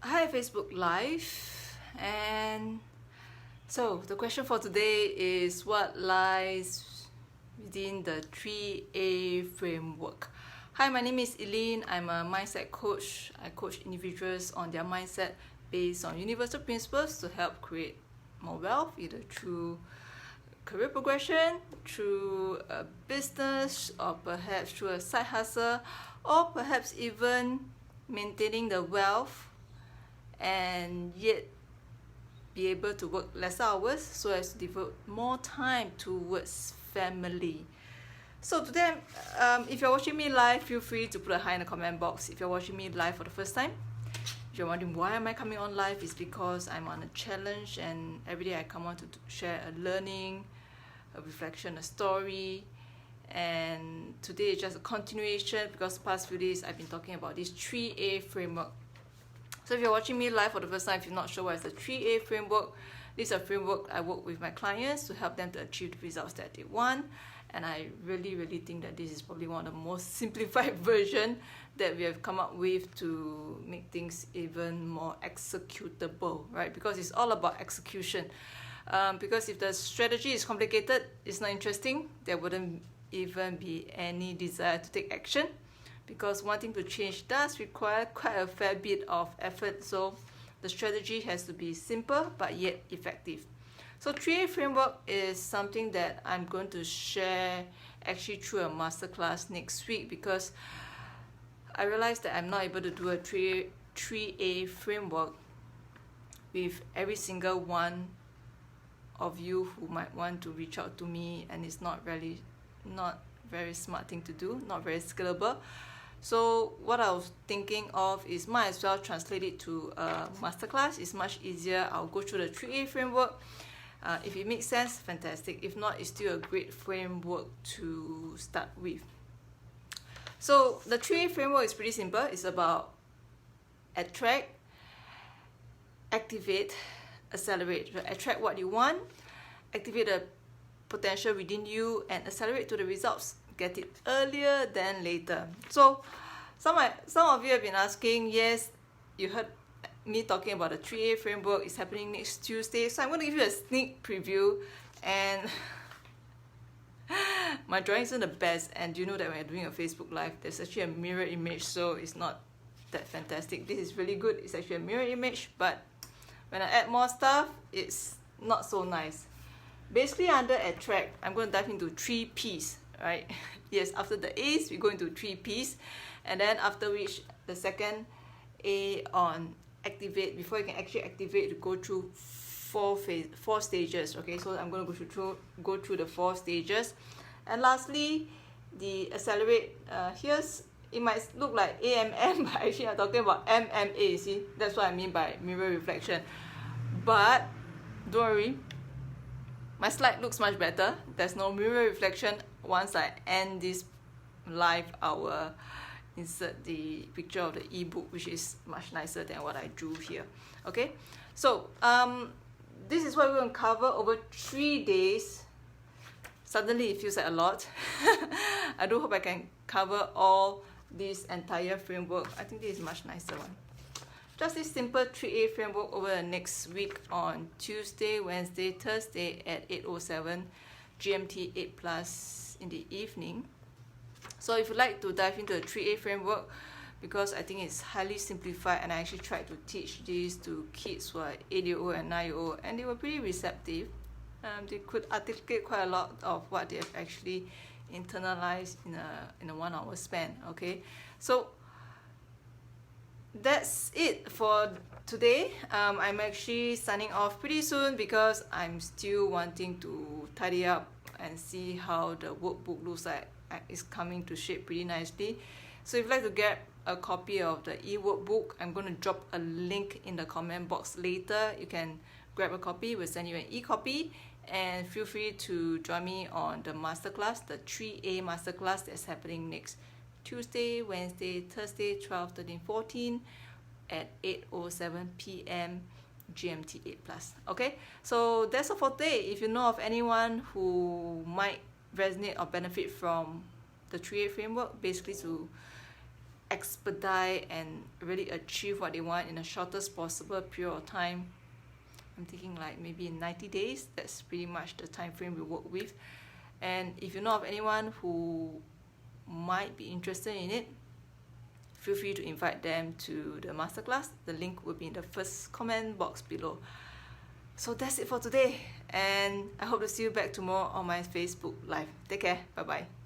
Hi Facebook Live, and so the question for today is what lies within the 3A framework. Hi, my name is Eileen. I'm a mindset coach. I coach individuals on their mindset based on universal principles to help create more wealth, either through career progression, through a business, or perhaps through a side hustle, or perhaps even maintaining the wealth and yet be able to work less hours so as to devote more time towards family. So today, if you're watching me live, feel free to put a hi in the comment box. If you're watching me live for the first time, if you're wondering why am I coming on live, it's because I'm on a challenge and every day I come on to share a learning, a reflection, a story. And today is just a continuation because the past few days I've been talking about this 3A framework. So if you're watching me live for the first time, if you're not sure what is the 3A framework, this is a framework I work with my clients to help them to achieve the results that they want. And I really think that this is probably one of the most simplified version that we have come up with to make things even more executable, right? Because it's all about execution. Because if the strategy is complicated, it's not interesting, there wouldn't even be any desire to take action. Because wanting to change does require quite a fair bit of effort, so the strategy has to be simple but yet effective. So 3A framework is something that I'm going to share actually through a masterclass next week, because I realized that I'm not able to do a 3A framework with every single one of you who might want to reach out to me, and it's not very smart thing to do, not very scalable. So what I was thinking of is might as well translate it to a masterclass. It's much easier. I'll go through the 3A framework. If it makes sense, fantastic. If not, it's still a great framework to start with. So the 3A framework is pretty simple. It's about attract, activate, accelerate. Attract what you want, activate the potential within you, and accelerate to the results. Get it earlier than later. So some of you have been asking, yes, you heard me talking about the 3A framework. It's happening next Tuesday, so I'm going to give you a sneak preview. And my drawing isn't the best, and you know that when you're doing a Facebook Live, there's actually a mirror image, so it's not that fantastic. This is really good. It's actually a mirror image, but when I add more stuff, it's not so nice. Basically, under attract, I'm going to dive into 3 P's. Right? Yes, after the A's, we go into 3 P's, and then after which the second A on activate. Before you can actually activate, you go through 4 stages. Okay, so I'm going to go through the 4 stages, and lastly, the accelerate. Here's, it might look like AMM, but actually I'm talking about MMA. See, that's what I mean by mirror reflection. But don't worry, my slide looks much better. There's no mirror reflection. Once I end this live, I will insert the picture of the ebook, which is much nicer than what I drew here. Okay, so this is what we're going to cover over 3 days. Suddenly it feels like a lot. I do hope I can cover all this entire framework. I think this is a much nicer one. Just this simple 3A framework over the next week on Tuesday, Wednesday, Thursday at 8:07 GMT 8+ in the evening. So if you'd like to dive into the 3A framework, because I think it's highly simplified, and I actually tried to teach this to kids who are 8-year-old and 9-year-old, and they were pretty receptive. They could articulate quite a lot of what they have actually internalized in a 1 hour span. Okay, so that's it for today. I'm actually signing off pretty soon because I'm still wanting to tidy up and see how the workbook looks like. It's coming to shape pretty nicely. So if you'd like to get a copy of the e-workbook, I'm going to drop a link in the comment box later. You can grab a copy. We'll send you an e-copy, and feel free to join me on the masterclass, the 3A masterclass that's happening next Tuesday, Wednesday, Thursday, 12, 13, 14 at 8:07 p.m. GMT 8+. Okay, so that's all for today. If you know of anyone who might resonate or benefit from the 3A framework, basically to expedite and really achieve what they want in the shortest possible period of time. I'm thinking like maybe in 90 days. That's pretty much the time frame we work with. And if you know of anyone who might be interested in it, feel free to invite them to the masterclass. The link will be in the first comment box below. So that's it for today, and I hope to see you back tomorrow on my Facebook Live. Take care. Bye bye.